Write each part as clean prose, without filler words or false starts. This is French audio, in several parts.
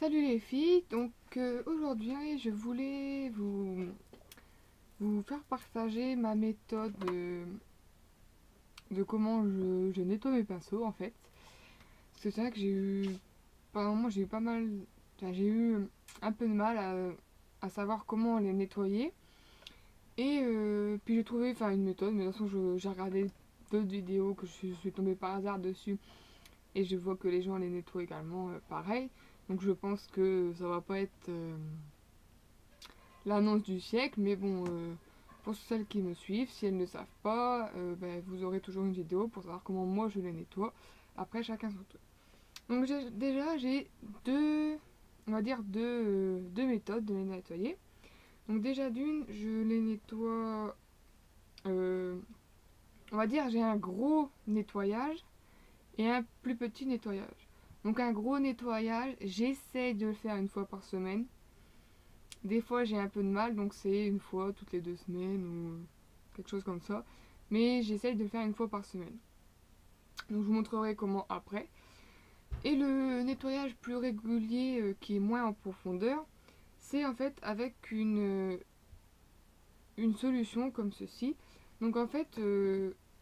Salut les filles, donc aujourd'hui je voulais vous faire partager ma méthode de comment je nettoie mes pinceaux en fait. Parce que c'est vrai que pendant un moment j'ai eu pas mal, enfin, j'ai eu un peu de mal à savoir comment les nettoyer. Et puis j'ai trouvé une méthode, mais de toute façon j'ai regardé d'autres vidéos que je suis tombée par hasard dessus. Et je vois que les gens les nettoient également pareil. Donc je pense que ça va pas être l'annonce du siècle, mais bon, pour celles qui me suivent, si elles ne savent pas, vous aurez toujours une vidéo pour savoir comment moi je les nettoie. Après, chacun son truc. Donc déjà, j'ai deux, on va dire deux méthodes de les nettoyer. Donc déjà d'une, je les nettoie, euh, on va dire, j'ai un gros nettoyage et un plus petit nettoyage. Donc un gros nettoyage, j'essaie de le faire une fois par semaine. Des fois j'ai un peu de mal, donc c'est une fois toutes les 2 semaines ou quelque chose comme ça. Mais j'essaye de le faire une fois par semaine. Donc je vous montrerai comment après. Et le nettoyage plus régulier qui est moins en profondeur, c'est en fait avec une solution comme ceci. Donc en fait,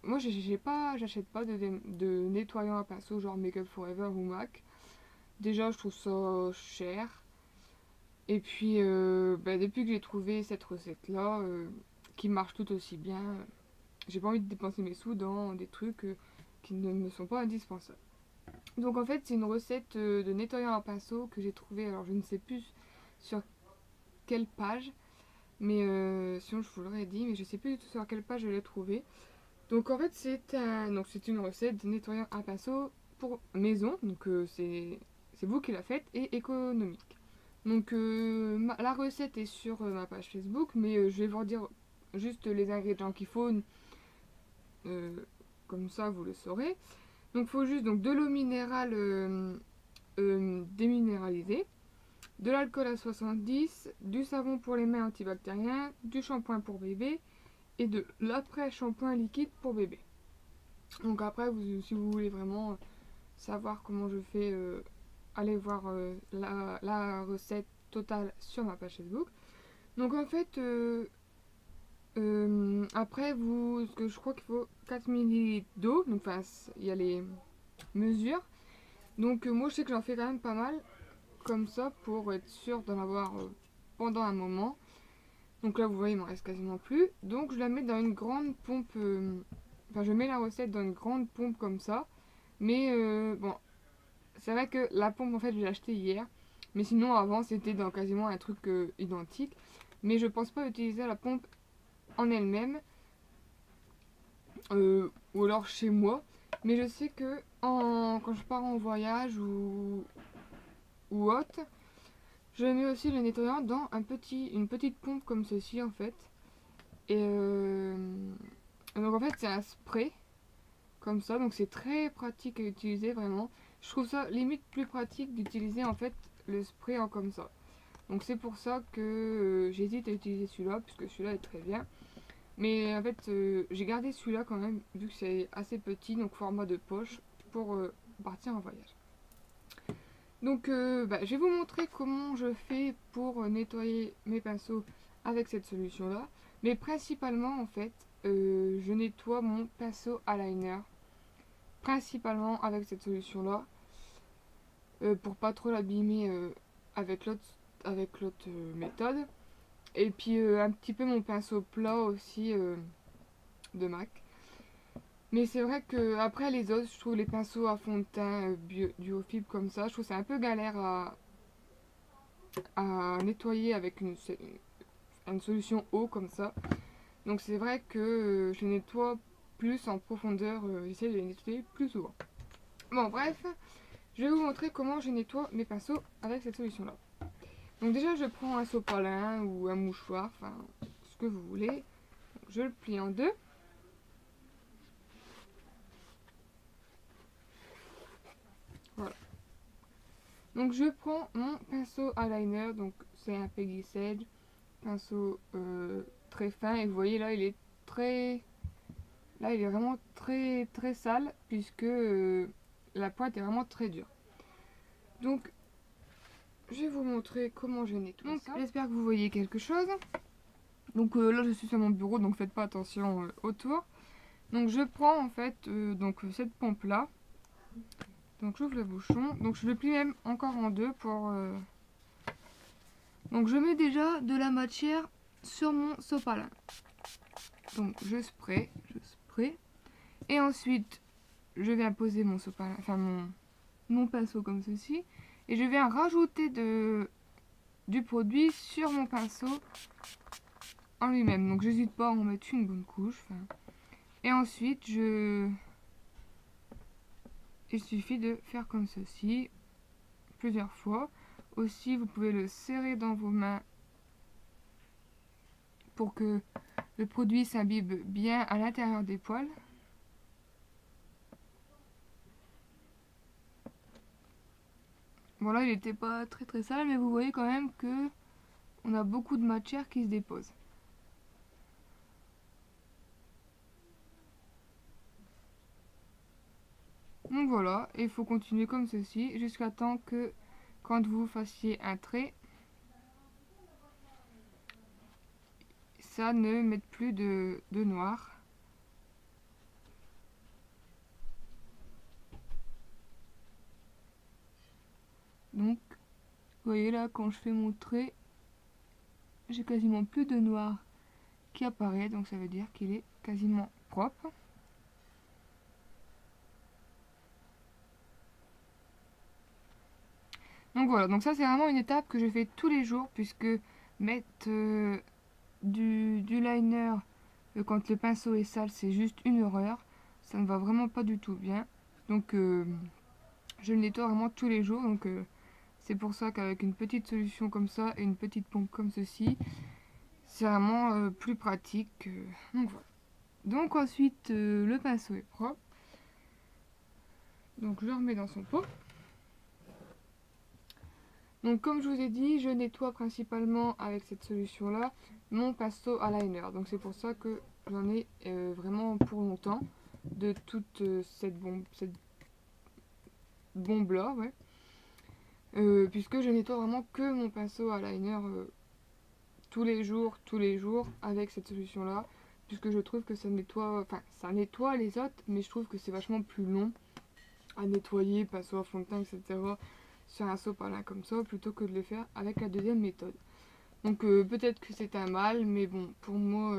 moi j'achète pas de nettoyant à pinceau genre Make Up Forever ou MAC. Déjà je trouve ça cher. Et puis, depuis que j'ai trouvé cette recette-là, qui marche tout aussi bien, j'ai pas envie de dépenser mes sous dans des trucs qui ne me sont pas indispensables. Donc en fait, c'est une recette de nettoyant à pinceau que j'ai trouvé, alors je ne sais plus sur quelle page, mais sinon je vous l'aurais dit, mais je sais plus du tout sur quelle page je l'ai trouvé. Donc en fait, c'est une recette de nettoyant à pinceau pour maison, donc c'est vous qui la faites, et économique. Donc la recette est sur ma page Facebook, mais je vais vous dire juste les ingrédients qu'il faut, euh, comme ça vous le saurez. Donc il faut juste de l'eau minérale déminéralisée, de l'alcool à 70, du savon pour les mains antibactérien, du shampoing pour bébé et de l'après-shampoing liquide pour bébé. Donc après, si vous voulez vraiment savoir comment je fais, allez voir la recette totale sur ma page Facebook. Donc en fait, après, ce que je crois qu'il faut 4 millilitres d'eau. Donc il y a les mesures. Donc moi je sais que j'en fais quand même pas mal. Comme ça pour être sûr d'en avoir pendant un moment. Donc là vous voyez il m'en reste quasiment plus. Donc je la mets dans une grande pompe. Enfin je mets la recette dans une grande pompe comme ça. Mais bon, c'est vrai que la pompe en fait je l'ai achetée hier. Mais sinon avant c'était dans quasiment un truc identique. Mais je pense pas utiliser la pompe en elle-même. Ou alors chez moi. Mais je sais que quand je pars en voyage ou autre, je mets aussi le nettoyant dans une petite pompe comme ceci en fait. Et donc en fait c'est un spray comme ça, donc c'est très pratique à utiliser vraiment. Je trouve ça limite plus pratique d'utiliser en fait le spray en comme ça. Donc c'est pour ça que j'hésite à utiliser celui-là, puisque celui-là est très bien. Mais en fait j'ai gardé celui-là quand même, vu que c'est assez petit, donc format de poche, pour partir en voyage. Donc je vais vous montrer comment je fais pour nettoyer mes pinceaux avec cette solution là. Mais principalement en fait je nettoie mon pinceau eyeliner principalement avec cette solution là, pour pas trop l'abîmer avec l'autre méthode. Et puis un petit peu mon pinceau plat aussi de MAC. Mais c'est vrai que après les autres, je trouve les pinceaux à fond de teint duofib comme ça, je trouve c'est un peu galère à nettoyer avec une solution eau comme ça. Donc c'est vrai que je nettoie plus en profondeur, j'essaie de les nettoyer plus souvent. Bon bref, je vais vous montrer comment je nettoie mes pinceaux avec cette solution là. Donc déjà je prends un sopalin ou un mouchoir, enfin ce que vous voulez. Donc, je le plie en deux. Voilà. Donc je prends mon pinceau eyeliner, donc c'est un Peggy Sage, pinceau très fin, et vous voyez là il est très... Là il est vraiment très très sale, puisque la pointe est vraiment très dure. Donc je vais vous montrer comment je nettoie ça. J'espère que vous voyez quelque chose. Donc là je suis sur mon bureau, donc faites pas attention autour. Donc je prends en fait donc cette pompe là. Donc j'ouvre le bouchon. Donc je le plie même encore en deux pour... Donc je mets déjà de la matière sur mon sopalin. Donc je spray. Et ensuite je viens poser mon sopalin, enfin mon pinceau comme ceci. Et je viens rajouter du produit sur mon pinceau en lui-même. Donc j'hésite pas à en mettre une bonne couche. Et ensuite il suffit de faire comme ceci plusieurs fois. Aussi vous pouvez le serrer dans vos mains pour que le produit s'imbibe bien à l'intérieur des poils. Voilà, il n'était pas très sale, mais vous voyez quand même que on a beaucoup de matière qui se dépose. Donc voilà, il faut continuer comme ceci jusqu'à temps que quand vous fassiez un trait, ça ne mette plus de noir. Donc, vous voyez là, quand je fais mon trait, j'ai quasiment plus de noir qui apparaît, donc ça veut dire qu'il est quasiment propre. Donc voilà, donc ça c'est vraiment une étape que je fais tous les jours, puisque mettre du liner quand le pinceau est sale, c'est juste une horreur. Ça ne va vraiment pas du tout bien. Donc je le nettoie vraiment tous les jours. Donc c'est pour ça qu'avec une petite solution comme ça et une petite pompe comme ceci, c'est vraiment plus pratique. Donc voilà. Donc ensuite le pinceau est propre. Donc je le remets dans son pot. Donc comme je vous ai dit, je nettoie principalement avec cette solution là mon pinceau à liner. Donc c'est pour ça que j'en ai vraiment pour longtemps de toute cette bombe là, ouais. Puisque je nettoie vraiment que mon pinceau à liner tous les jours avec cette solution là, puisque je trouve que ça nettoie les autres, mais je trouve que c'est vachement plus long à nettoyer, pinceau à fond de teint, etc. sur un sopalin comme ça, plutôt que de le faire avec la deuxième méthode. Donc peut-être que c'est un mal, mais bon, pour moi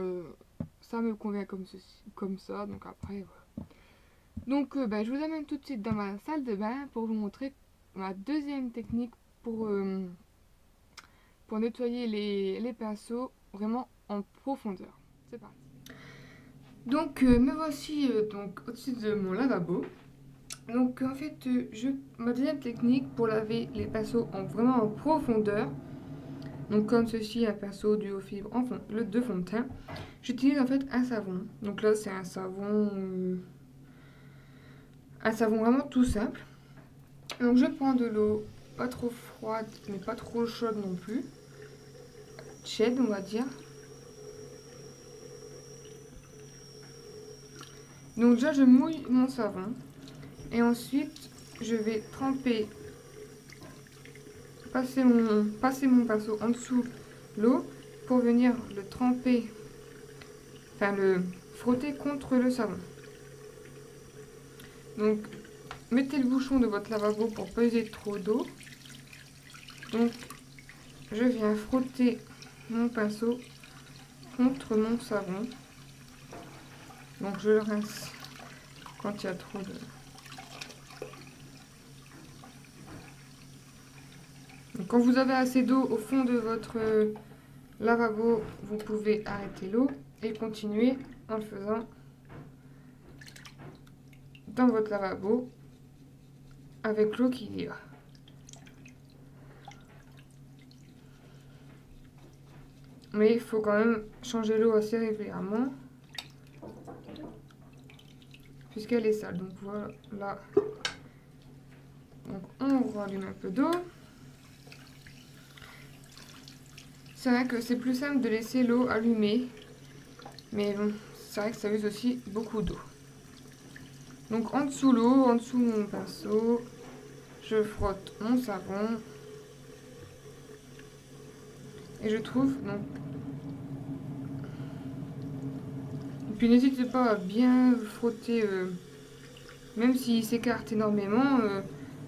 ça me convient comme ça, donc après voilà. Donc je vous amène tout de suite dans ma salle de bain pour vous montrer ma deuxième technique pour nettoyer les pinceaux vraiment en profondeur. C'est parti. Donc me voici donc au-dessus de mon lavabo. Donc en fait ma deuxième technique pour laver les pinceaux vraiment en profondeur, donc comme ceci, un pinceau duo fibre de fond de teint, j'utilise en fait un savon. Donc là c'est un savon vraiment tout simple. Donc je prends de l'eau pas trop froide mais pas trop chaude non plus, tiède on va dire. Donc déjà je mouille mon savon et ensuite je vais passer mon pinceau en dessous l'eau pour venir le tremper, enfin le frotter contre le savon. Donc mettez le bouchon de votre lavabo pour peser trop d'eau. Donc je viens frotter mon pinceau contre mon savon. Donc je le rince quand il y a trop de... Donc, quand vous avez assez d'eau au fond de votre lavabo, vous pouvez arrêter l'eau et continuer en le faisant dans votre lavabo avec l'eau qui y va. Mais il faut quand même changer l'eau assez régulièrement puisqu'elle est sale. Donc voilà. Donc on rallume un peu d'eau. C'est vrai que c'est plus simple de laisser l'eau allumée, mais bon, c'est vrai que ça use aussi beaucoup d'eau. Donc en dessous l'eau, en dessous mon pinceau, je frotte mon savon. Et je trouve, donc... Et puis n'hésitez pas à bien frotter, même s'il s'écarte énormément,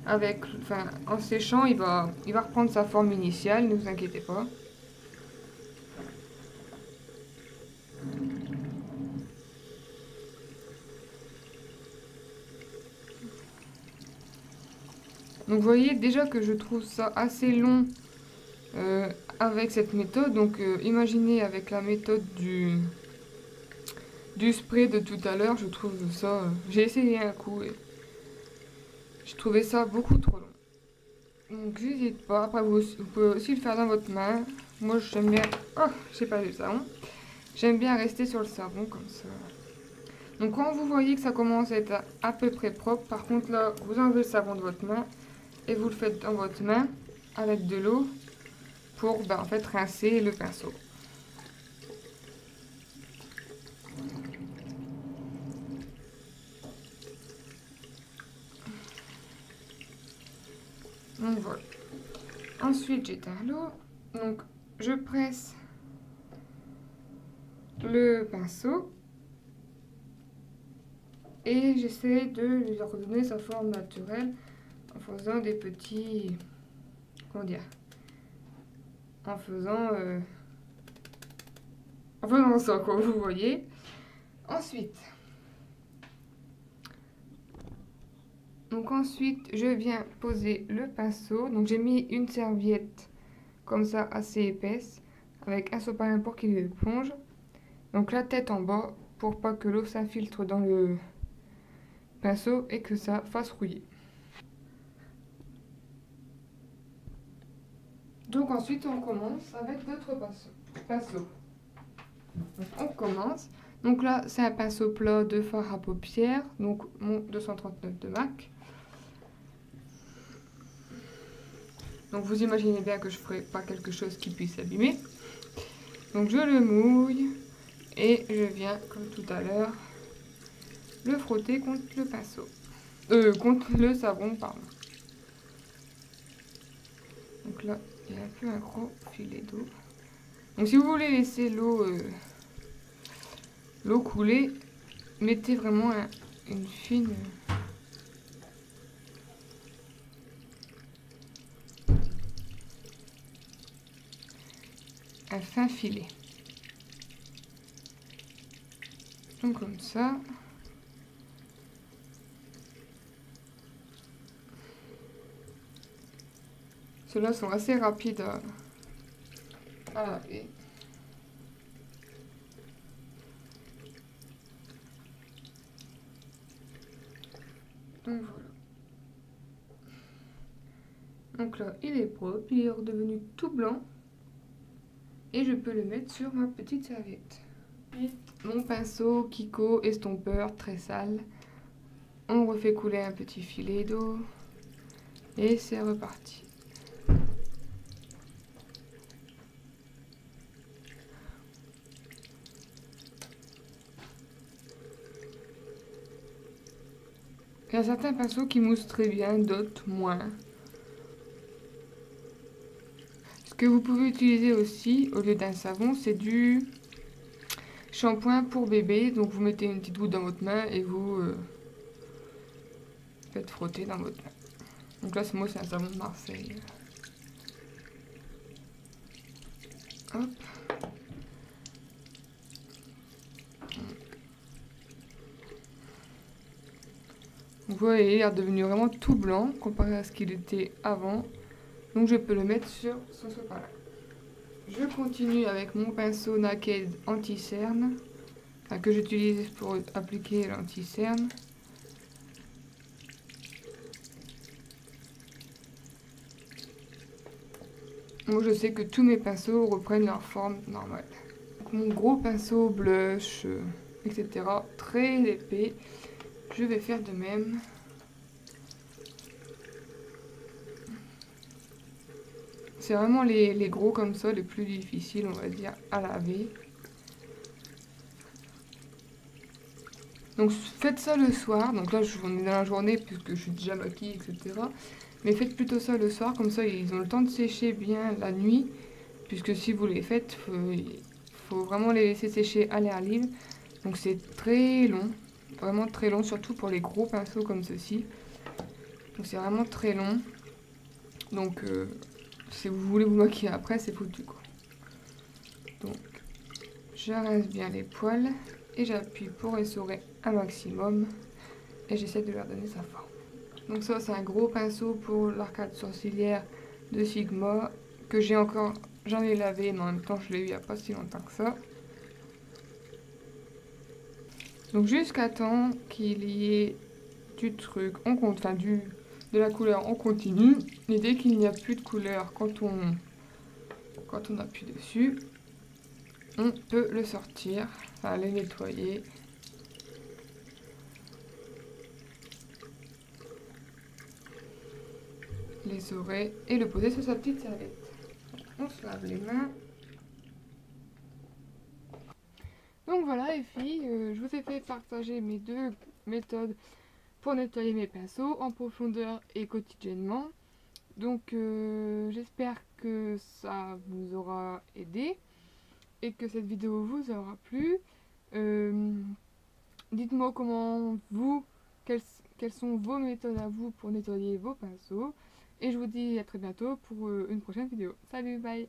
en séchant, il va reprendre sa forme initiale, ne vous inquiétez pas. Donc vous voyez déjà que je trouve ça assez long avec cette méthode. Donc imaginez avec la méthode du spray de tout à l'heure, je trouve ça... j'ai essayé un coup et je trouvais ça beaucoup trop long. Donc n'hésitez pas, après vous pouvez aussi le faire dans votre main. Moi j'aime bien... Oh, j'ai pas du savon. J'aime bien rester sur le savon comme ça. Donc quand vous voyez que ça commence à être à peu près propre, par contre là, vous enlevez le savon de votre main et vous le faites dans votre main avec de l'eau pour en fait rincer le pinceau. Donc voilà. Ensuite j'éteins l'eau. Donc je presse le pinceau et j'essaie de lui redonner sa forme naturelle en faisant des petits... comment dire, en faisant ça quoi, vous voyez. Ensuite je viens poser le pinceau. Donc j'ai mis une serviette comme ça assez épaisse avec un sopalin pour qu'il éponge. Donc la tête en bas pour pas que l'eau s'infiltre dans le pinceau et que ça fasse rouiller. Donc ensuite on commence avec d'autres pinceaux. Donc, on commence. Donc là c'est un pinceau plat de fard à paupières, donc mon 239 de MAC. Donc vous imaginez bien que je ne ferai pas quelque chose qui puisse s'abîmer. Donc je le mouille et je viens, comme tout à l'heure, le frotter contre le pinceau. Contre le savon, pardon. Donc là, il y a un peu un gros filet d'eau. Donc si vous voulez laisser l'eau couler, mettez vraiment une fine... un fin filet. Donc comme ça. Ceux-là sont assez rapides à laver. Donc voilà. Donc là, il est propre, il est redevenu tout blanc. Et je peux le mettre sur ma petite serviette. Mon pinceau Kiko estompeur très sale. On refait couler un petit filet d'eau. Et c'est reparti. Il y a certains pinceaux qui moussent très bien, d'autres moins. Ce que vous pouvez utiliser aussi, au lieu d'un savon, c'est du shampoing pour bébé. Donc vous mettez une petite goutte dans votre main et vous faites frotter dans votre main. Donc là, moi, c'est un savon de Marseille. Hop. Vous voyez, il est devenu vraiment tout blanc comparé à ce qu'il était avant. Donc je peux le mettre sur ce sopalin. Je continue avec mon pinceau Naked anti-cerne, que j'utilise pour appliquer l'anti-cerne. Moi je sais que tous mes pinceaux reprennent leur forme normale. Donc, mon gros pinceau blush, etc. très épais. Je vais faire de même. C'est vraiment les gros comme ça, les plus difficiles, on va dire, à laver. Donc faites ça le soir. Donc là, on est dans la journée puisque je suis déjà maquillée, etc. Mais faites plutôt ça le soir, comme ça ils ont le temps de sécher bien la nuit. puisque si vous les faites, il faut vraiment les laisser sécher à l'air libre. Donc c'est très long, vraiment très long, surtout pour les gros pinceaux comme ceci. Donc c'est vraiment très long. Donc si vous voulez vous maquiller après, c'est foutu quoi. Donc je rince bien les poils et j'appuie pour essorer un maximum et j'essaie de leur donner sa forme. Donc ça c'est un gros pinceau pour l'arcade sourcilière de Sigma que j'en ai lavé, mais en même temps je l'ai eu il n'y a pas si longtemps que ça. Donc jusqu'à temps qu'il y ait du truc, de la couleur, on continue. Et dès qu'il n'y a plus de couleur, quand on appuie dessus, on peut le sortir, enfin le nettoyer. Les oreilles et le poser sur sa petite serviette. On se lave les mains. Donc voilà les filles, je vous ai fait partager mes deux méthodes pour nettoyer mes pinceaux en profondeur et quotidiennement. Donc j'espère que ça vous aura aidé et que cette vidéo vous aura plu. Dites-moi quelles sont vos méthodes à vous pour nettoyer vos pinceaux. Et je vous dis à très bientôt pour une prochaine vidéo. Salut, bye!